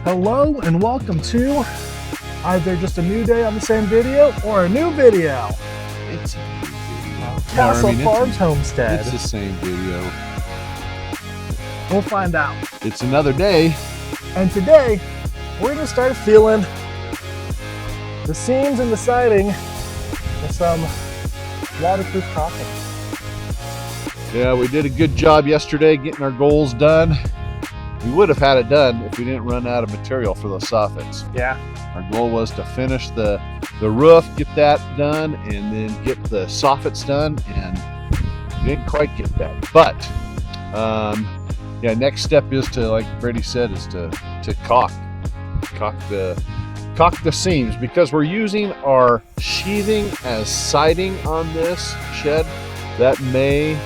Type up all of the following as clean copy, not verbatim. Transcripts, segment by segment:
Hello and welcome to either just a new day on the same video or a new video. It's a new video. Castle Farms Homestead. It's the same video. We'll find out. It's another day. And today, we're going to start feeling the seams and the siding with some waterproof caulking. Yeah, we did a good job yesterday getting our goals done. We would have had it done if we didn't run out of material for those soffits. Yeah. Our goal was to finish the roof, get that done, and then get the soffits done, and we didn't quite get that. But yeah, next step is to, like Brady said, is to caulk the seams, because we're using our sheathing as siding on this shed. That may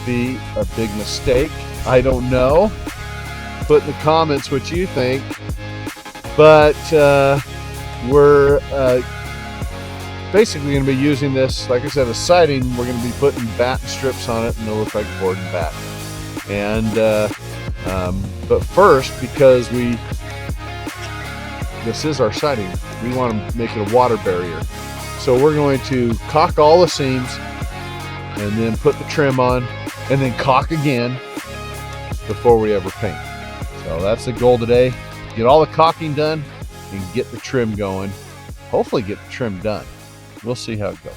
be a big mistake. I don't know. Put in the comments what you think. But we're basically going to be using this, like I said, as siding. We're going to be putting batten strips on it, and it'll look like board and batten. And but first, because this is our siding, we want to make it a water barrier. So we're going to caulk all the seams, and then put the trim on, and then caulk again before we ever paint. So that's the goal today. Get all the caulking done and get the trim going. Hopefully get the trim done. We'll see how it goes.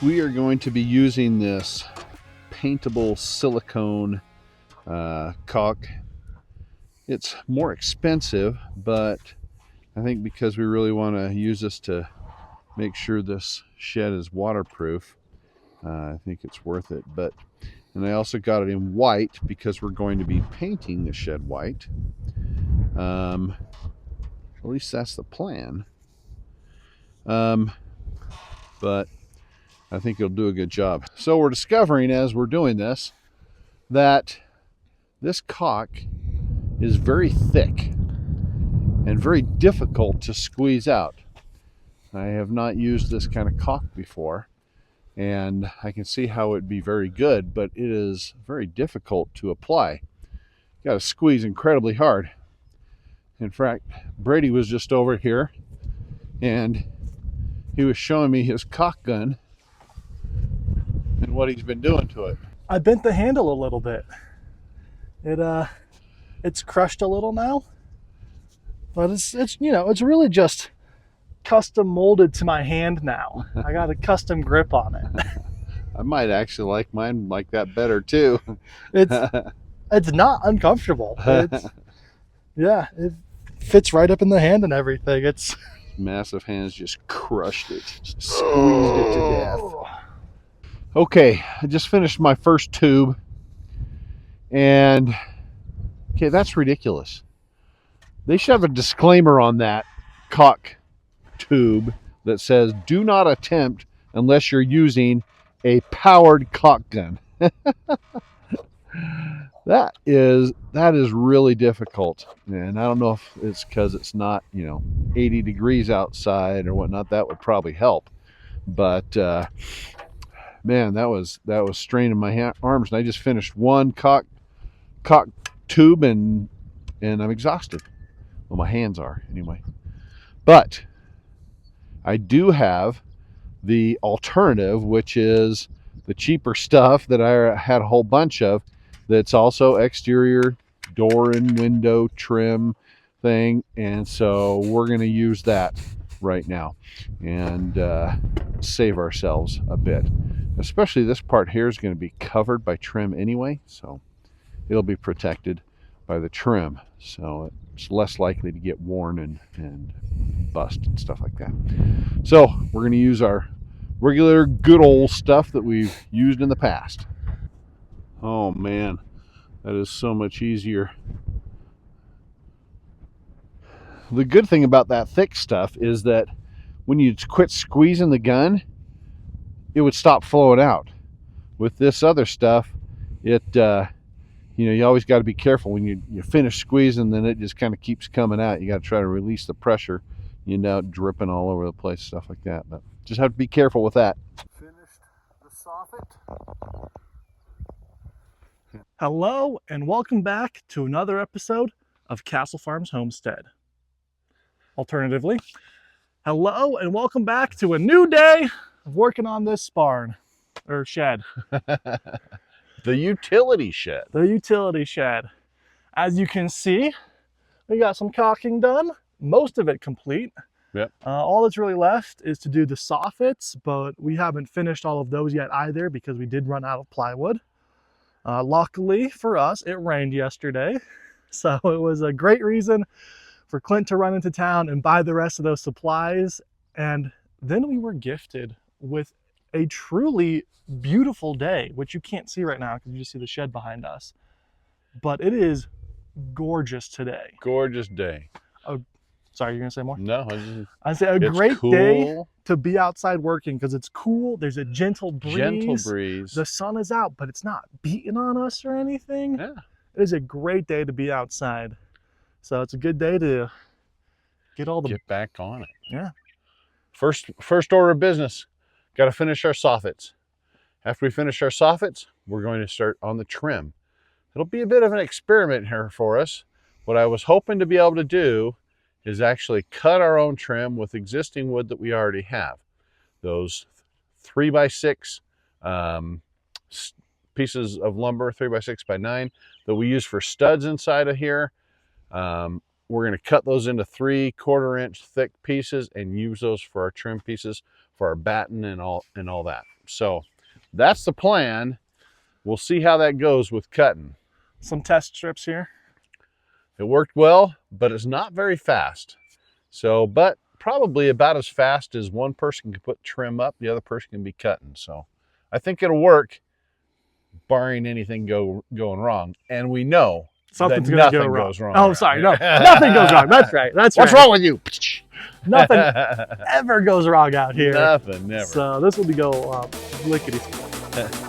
We are going to be using this paintable silicone caulk. It's more expensive, but I think because we really want to use this to make sure this shed is waterproof, I think it's worth it. And I also got it in white because we're going to be painting the shed white. At least that's the plan. But I think it'll do a good job. So we're discovering as we're doing this that this caulk is very thick and very difficult to squeeze out. I have not used this kind of caulk before, and I can see how it'd be very good, but it is very difficult to apply. You got to squeeze incredibly hard. In fact, Brady was just over here and he was showing me his caulk gun and what he's been doing to it. I bent the handle a little bit. It's crushed a little now, but it's really just custom molded to my hand now. I got a custom grip on it. I might actually like mine like that better too. It's not uncomfortable. Yeah, it fits right up in the hand and everything. It's massive hands just crushed it, just squeezed it to death. Okay, I just finished my first tube, and okay, that's ridiculous. They should have a disclaimer on that caulk tube that says do not attempt unless you're using a powered caulk gun. that is really difficult, and I don't know if it's because it's not 80 degrees outside or whatnot. That would probably help, but man, that was straining my arms, and I just finished one caulk tube, and I'm exhausted. Well, my hands are anyway. But I do have the alternative, which is the cheaper stuff that I had a whole bunch of, that's also exterior door and window trim thing. And so we're going to use that right now and save ourselves a bit. Especially this part here is going to be covered by trim anyway, so it'll be protected by the trim. So it's less likely to get worn and bust and stuff like that. So we're going to use our regular good old stuff that we've used in the past. Oh man, that is so much easier. The good thing about that thick stuff is that when you quit squeezing the gun, it would stop flowing out. With this other stuff, it you always got to be careful when you finish squeezing, then it just kind of keeps coming out. You got to try to release the pressure. You end up dripping all over the place, stuff like that. But just have to be careful with that. Finished the soffit. Hello and welcome back to another episode of Castle Farms Homestead. Alternatively, hello and welcome back to a new day of working on this barn, or shed. The utility shed. The utility shed. As you can see, we got some caulking done, most of it complete. Yep. All that's really left is to do the soffits, but we haven't finished all of those yet either because we did run out of plywood. Luckily for us, it rained yesterday, so it was a great reason for Clint to run into town and buy the rest of those supplies. And then we were gifted with a truly beautiful day, which you can't see right now because you just see the shed behind us. But it is gorgeous today. Gorgeous day. Oh, sorry, you're gonna say more? No, I'd say a great cool day to be outside working because it's cool. There's a gentle breeze. Gentle breeze. The sun is out, but it's not beating on us or anything. Yeah. It is a great day to be outside. So it's a good day to get back on it. Yeah. First order of business, got to finish our soffits. After we finish our soffits, we're going to start on the trim. It'll be a bit of an experiment here for us. What I was hoping to be able to do is actually cut our own trim with existing wood that we already have. Those 3x6 pieces of lumber, 3x6x9 that we use for studs inside of here. We're going to cut those into 3/4 inch thick pieces and use those for our trim pieces for our batten and all that. So that's the plan. We'll see how that goes with cutting. some test strips here. It worked well, but it's not very fast. So, but probably about as fast as one person can put trim up, the other person can be cutting. So I think it'll work, barring anything going wrong. And we know Something's that going to nothing go wrong. goes wrong. Oh, sorry. No, nothing goes wrong. That's right. That's What's right. wrong with you? Nothing ever goes wrong out here. Nothing, never. So this will be lickety split.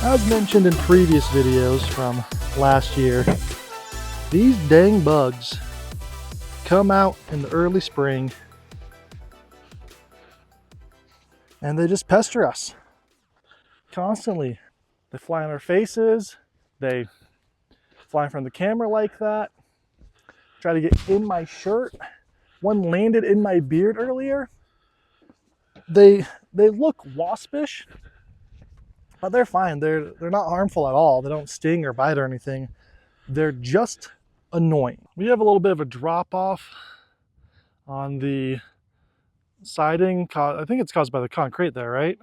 As mentioned in previous videos from last year, these dang bugs come out in the early spring and they just pester us constantly. They fly on our faces, they fly in front of the camera like that, try to get in my shirt. One landed in my beard earlier. They look waspish, but they're fine. They're not harmful at all. They don't sting or bite or anything. They're just annoying. We have a little bit of a drop off on the siding. I think it's caused by the concrete there, right?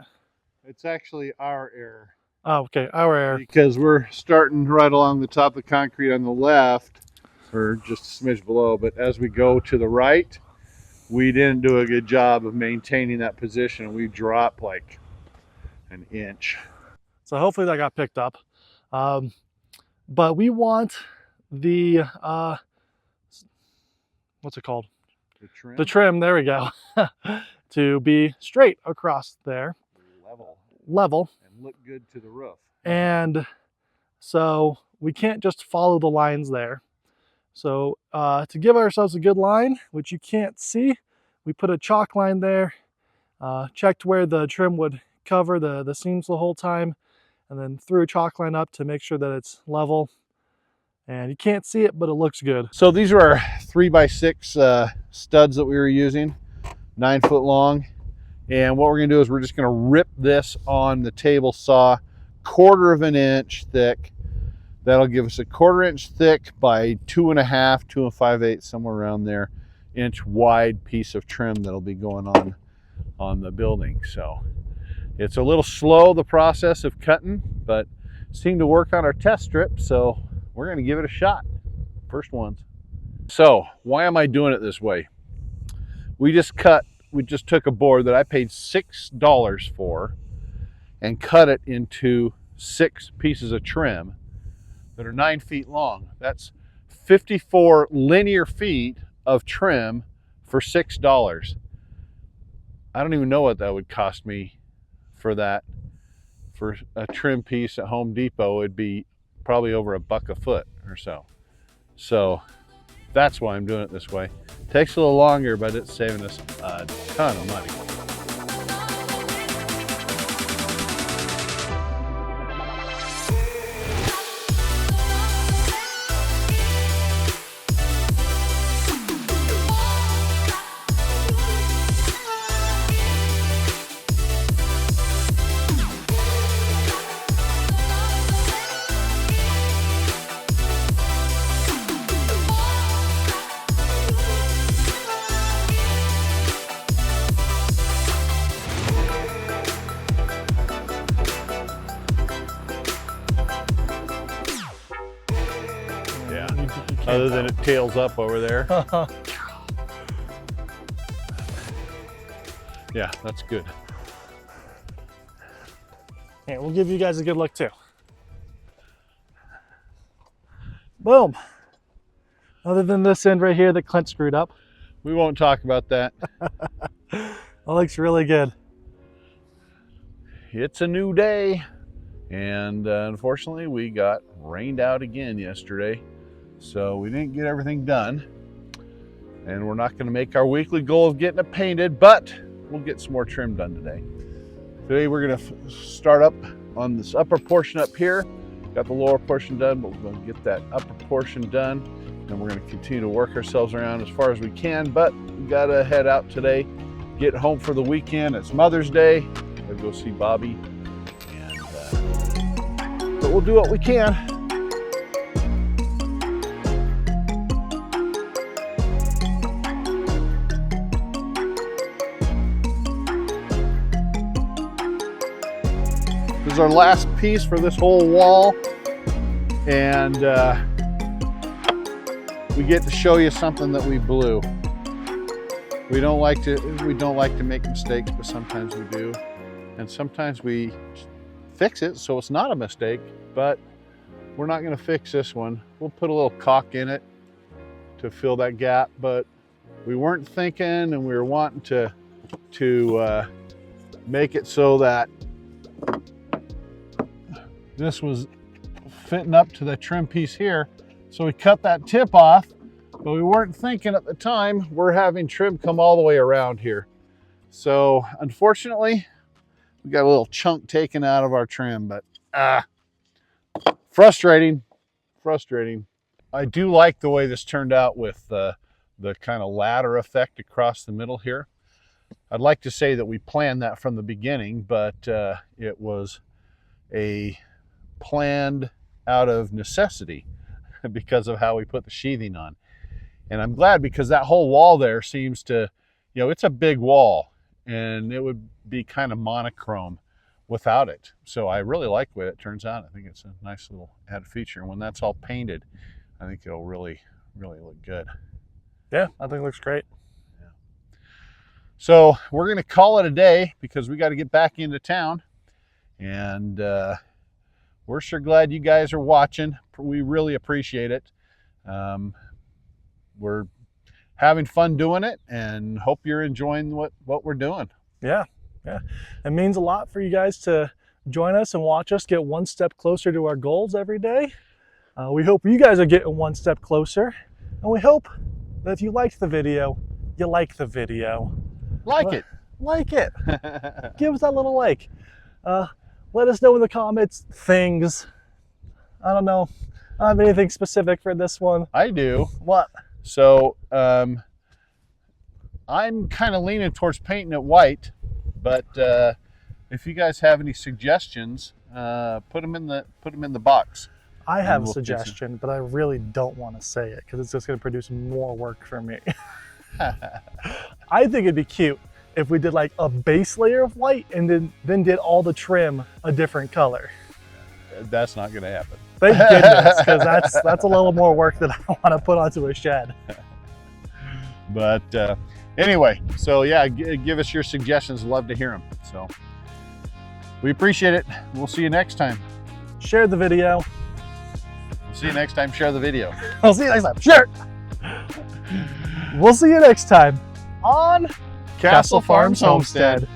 It's actually our error. Oh, okay, our error. Because we're starting right along the top of the concrete on the left, or just a smidge below, but as we go to the right, we didn't do a good job of maintaining that position. We dropped like an inch. So hopefully that got picked up. But we want the, what's it called? The trim? The trim, there we go, to be straight across there. Level. And look good to the roof. And so we can't just follow the lines there. So to give ourselves a good line, which you can't see, we put a chalk line there, checked where the trim would cover the seams the whole time, and then threw a chalk line up to make sure that it's level. And you can't see it, but it looks good. So these are our 3x6 studs that we were using, 9 foot long. And what we're gonna do is we're just gonna rip this on the table saw, 1/4 inch thick. That'll give us a 1/4 inch thick by 2.5, 2 5/8, somewhere around there, inch wide piece of trim that'll be going on the building. So it's a little slow, the process of cutting, but seemed to work on our test strip, so we're gonna give it a shot. First ones. So why am I doing it this way? We just took a board that I paid $6 for and cut it into 6 pieces of trim that are 9 feet long. That's 54 linear feet of trim for $6. I don't even know what that would cost me for that. For a trim piece at Home Depot, it'd be probably over $1 a foot or so. So that's why I'm doing it this way. Takes a little longer, but it's saving us a ton of money. Other than it tails up over there. Yeah, that's good. Yeah, we'll give you guys a good look too. Boom. Other than this end right here that Clint screwed up. We won't talk about that. That looks really good. It's a new day, and unfortunately we got rained out again yesterday. So we didn't get everything done, and we're not going to make our weekly goal of getting it painted, but we'll get some more trim done today. Today we're going to start up on this upper portion up here. Got the lower portion done, but we're going to get that upper portion done, and we're going to continue to work ourselves around as far as we can, but we got to head out today, get home for the weekend. It's Mother's Day. Gotta go see Bobby, and but we'll do what we can. This is our last piece for this whole wall, and we get to show you something that we blew. We don't like to make mistakes, but sometimes we do, and sometimes we fix it so it's not a mistake. But we're not going to fix this one. We'll put a little caulk in it to fill that gap, but we weren't thinking, and we were wanting to make it so that this was fitting up to the trim piece here. So we cut that tip off, but we weren't thinking at the time we're having trim come all the way around here. So unfortunately, we got a little chunk taken out of our trim, but frustrating. I do like the way this turned out with the kind of ladder effect across the middle here. I'd like to say that we planned that from the beginning, but it was a planned out of necessity because of how we put the sheathing on. And I'm glad, because that whole wall there seems to, you know, it's a big wall and it would be kind of monochrome without it. So I really like the way it turns out. I think it's a nice little added feature. And when that's all painted, I think it'll really look good. Yeah, I think it looks great. Yeah. So we're going to call it a day because we got to get back into town. And we're sure glad you guys are watching. We really appreciate it. We're having fun doing it, and hope you're enjoying what we're doing. Yeah. It means a lot for you guys to join us and watch us get one step closer to our goals every day. We hope you guys are getting one step closer, and we hope that if you liked the video, you like the video. Like it. Give us that little like. Let us know in the comments things. I don't know. I don't have anything specific for this one. I do. What? So I'm kind of leaning towards painting it white, but if you guys have any suggestions, put them in the box. I have a suggestion, but I really don't want to say it because it's just going to produce more work for me. I think it'd be cute if we did like a base layer of white and then did all the trim a different color. That's not going to happen. Thank goodness, because that's a little more work that I don't want to put onto a shed. But anyway, so yeah, give us your suggestions. Love to hear them. So we appreciate it. We'll see you next time. Share the video. We'll see you next time. Share the video. I'll see you next time. Share. We'll see you next time on Castle Farms Homestead.